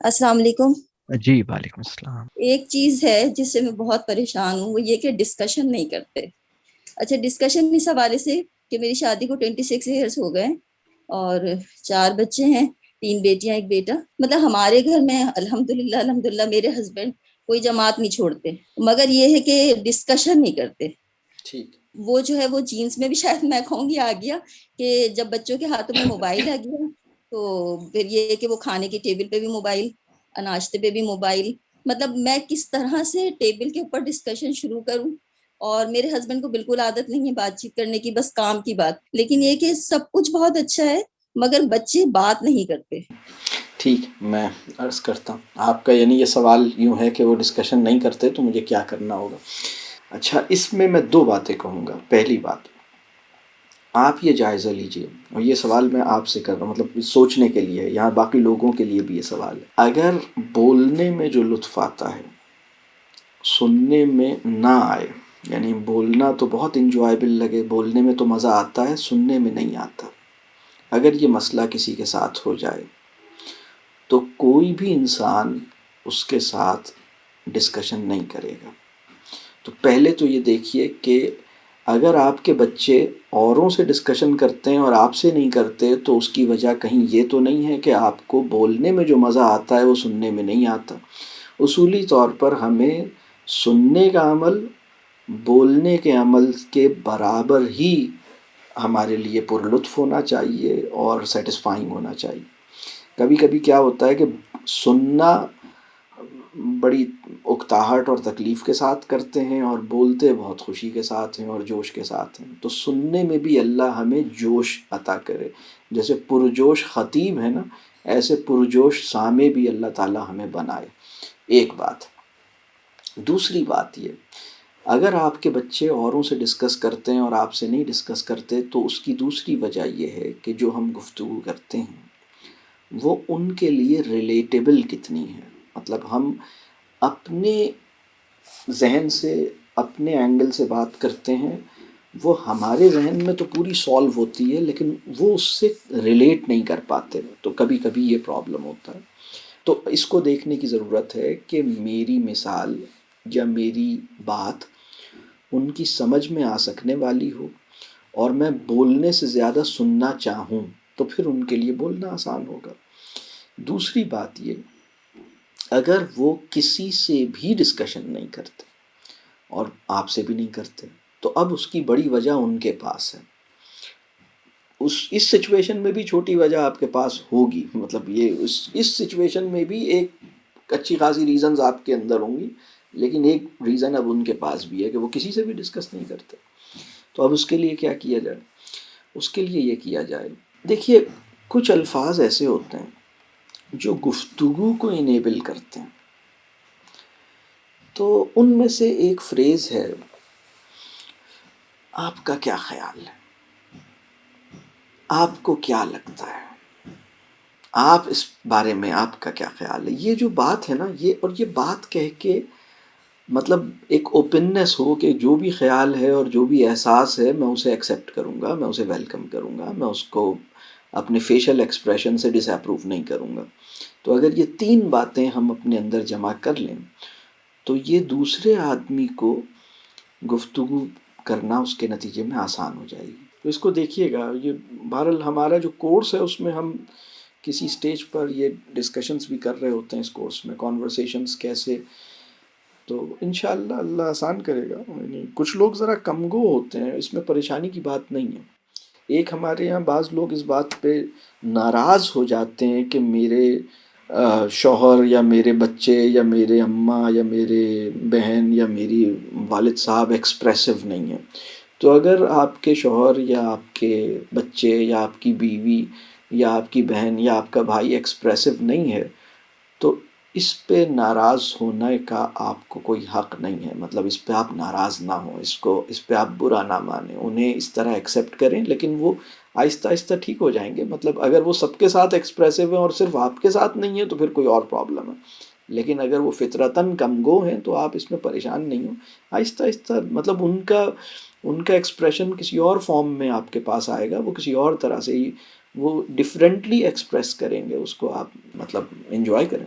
السلام علیکم۔ جی وعلیکم السلام۔ ایک چیز ہے جس سے میں بہت پریشان ہوں، وہ یہ کہ ڈسکشن نہیں کرتے۔ اچھا، ڈسکشن اس حوالے سے کہ میری شادی کو 26 ایئرس ہو گئے اور 4 بچے ہیں، 3 بیٹیاں 1 بیٹا۔ مطلب ہمارے گھر میں الحمدللہ میرے ہسبینڈ کوئی جماعت نہیں چھوڑتے، مگر یہ ہے کہ ڈسکشن نہیں کرتے۔ ٹھیک وہ جو ہے وہ جینس میں بھی شاید میں کہوں گی آ گیا کہ جب بچوں کے ہاتھوں میں موبائل آ گیا تو پھر یہ ہے کہ وہ کھانے کی ٹیبل پہ بھی موبائل، ناشتے پہ بھی موبائل۔ مطلب میں کس طرح سے ٹیبل کے اوپر ڈسکشن شروع کروں؟ اور میرے ہسبینڈ کو بالکل عادت نہیں ہے بات چیت کرنے کی، بس کام کی بات۔ لیکن یہ کہ سب کچھ بہت اچھا ہے مگر بچے بات نہیں کرتے۔ ٹھیک، میں عرض کرتا ہوں آپ کا، یعنی یہ سوال یوں ہے کہ وہ ڈسکشن نہیں کرتے تو مجھے کیا کرنا ہوگا۔ اچھا، اس میں 2 باتیں کہوں گا۔ پہلی بات، آپ یہ جائزہ لیجئے، اور یہ سوال میں آپ سے کر رہا ہوں، مطلب سوچنے کے لیے، یہاں باقی لوگوں کے لیے بھی یہ سوال ہے۔ اگر بولنے میں جو لطف آتا ہے سننے میں نہ آئے، یعنی بولنا تو بہت انجوائبل لگے، بولنے میں تو مزہ آتا ہے، سننے میں نہیں آتا، اگر یہ مسئلہ کسی کے ساتھ ہو جائے تو کوئی بھی انسان اس کے ساتھ ڈسکشن نہیں کرے گا۔ تو پہلے تو یہ دیکھیے کہ اگر آپ کے بچے اوروں سے ڈسکشن کرتے ہیں اور آپ سے نہیں کرتے تو اس کی وجہ کہیں یہ تو نہیں ہے کہ آپ کو بولنے میں جو مزہ آتا ہے وہ سننے میں نہیں آتا۔ اصولی طور پر ہمیں سننے کا عمل بولنے کے عمل کے برابر ہی ہمارے لیے پرلطف ہونا چاہیے اور سیٹسفائنگ ہونا چاہیے۔ کبھی کبھی کیا ہوتا ہے کہ سننا بڑی اکتاہٹ اور تکلیف کے ساتھ کرتے ہیں اور بولتے بہت خوشی کے ساتھ ہیں اور جوش کے ساتھ ہیں۔ تو سننے میں بھی اللہ ہمیں جوش عطا کرے، جیسے پرجوش خطیب ہے نا، ایسے پرجوش سامع بھی اللہ تعالی ہمیں بنائے۔ ایک بات۔ دوسری بات یہ، اگر آپ کے بچے اوروں سے ڈسکس کرتے ہیں اور آپ سے نہیں ڈسکس کرتے تو اس کی دوسری وجہ یہ ہے کہ جو ہم گفتگو کرتے ہیں وہ ان کے لیے ریلیٹیبل کتنی ہے۔ مطلب ہم اپنے ذہن سے، اپنے اینگل سے بات کرتے ہیں، وہ ہمارے ذہن میں تو پوری سالو ہوتی ہے لیکن وہ اس سے ریلیٹ نہیں کر پاتے، تو کبھی کبھی یہ پرابلم ہوتا ہے۔ تو اس کو دیکھنے کی ضرورت ہے کہ میری مثال یا میری بات ان کی سمجھ میں آ سکنے والی ہو، اور میں بولنے سے زیادہ سننا چاہوں تو پھر ان کے لیے بولنا آسان ہوگا۔ دوسری بات یہ، اگر وہ کسی سے بھی ڈسکشن نہیں کرتے اور آپ سے بھی نہیں کرتے تو اب اس کی بڑی وجہ ان کے پاس ہے۔ اس سچویشن میں بھی چھوٹی وجہ آپ کے پاس ہوگی، مطلب یہ اس سچویشن میں بھی ایک اچھی خاصی ریزنز آپ کے اندر ہوں گی، لیکن ایک ریزن اب ان کے پاس بھی ہے کہ وہ کسی سے بھی ڈسکس نہیں کرتے۔ تو اب اس کے لیے کیا کیا جائے؟ اس کے لیے یہ کیا جائے، دیکھیے کچھ الفاظ ایسے ہوتے ہیں جو گفتگو کو انیبل کرتے ہیں، تو ان میں سے ایک فریز ہے، آپ کا کیا خیال ہے، آپ کو کیا لگتا ہے، آپ اس بارے میں آپ کا کیا خیال ہے۔ یہ جو بات ہے نا، یہ بات کہہ کے مطلب ایک اوپننس ہو کہ جو بھی خیال ہے اور جو بھی احساس ہے میں اسے ایکسیپٹ کروں گا، میں اسے ویلکم کروں گا، میں اس کو اپنے فیشل ایکسپریشن سے ڈس اپروو نہیں کروں گا۔ تو اگر یہ 3 باتیں ہم اپنے اندر جمع کر لیں تو یہ دوسرے آدمی کو گفتگو کرنا اس کے نتیجے میں آسان ہو جائے گی۔ تو اس کو دیکھیے گا، یہ بہرحال ہمارا جو کورس ہے اس میں ہم کسی سٹیج پر یہ ڈسکشنز بھی کر رہے ہوتے ہیں، اس کورس میں کانورسیشنز کیسے، تو انشاءاللہ اللہ آسان کرے گا۔ یعنی کچھ لوگ ذرا کم گو ہوتے ہیں، اس میں پریشانی کی بات نہیں ہے۔ ایک ہمارے یہاں بعض لوگ اس بات پہ ناراض ہو جاتے ہیں کہ میرے شوہر یا میرے بچے یا میرے اماں یا میرے بہن یا میری والد صاحب ایکسپریسو نہیں ہیں۔ تو اگر آپ کے شوہر یا آپ کے بچے یا آپ کی بیوی یا آپ کی بہن یا آپ کا بھائی ایکسپریسو نہیں ہے تو اس پہ ناراض ہونے کا آپ کو کوئی حق نہیں ہے۔ مطلب اس پہ آپ ناراض نہ ہوں، اس پہ آپ برا نہ مانیں، انہیں اس طرح ایکسیپٹ کریں، لیکن وہ آہستہ آہستہ ٹھیک ہو جائیں گے۔ مطلب اگر وہ سب کے ساتھ ایکسپریسو ہیں اور صرف آپ کے ساتھ نہیں ہے تو پھر کوئی اور پرابلم ہے، لیکن اگر وہ فطرتاً کم گو ہیں تو آپ اس میں پریشان نہیں ہوں۔ آہستہ آہستہ مطلب ان کا ایکسپریشن کسی اور فارم میں آپ کے پاس آئے گا، وہ کسی اور طرح سے ہی وہ ڈفرینٹلی ایکسپریس کریں گے، اس کو آپ مطلب انجوائے کریں۔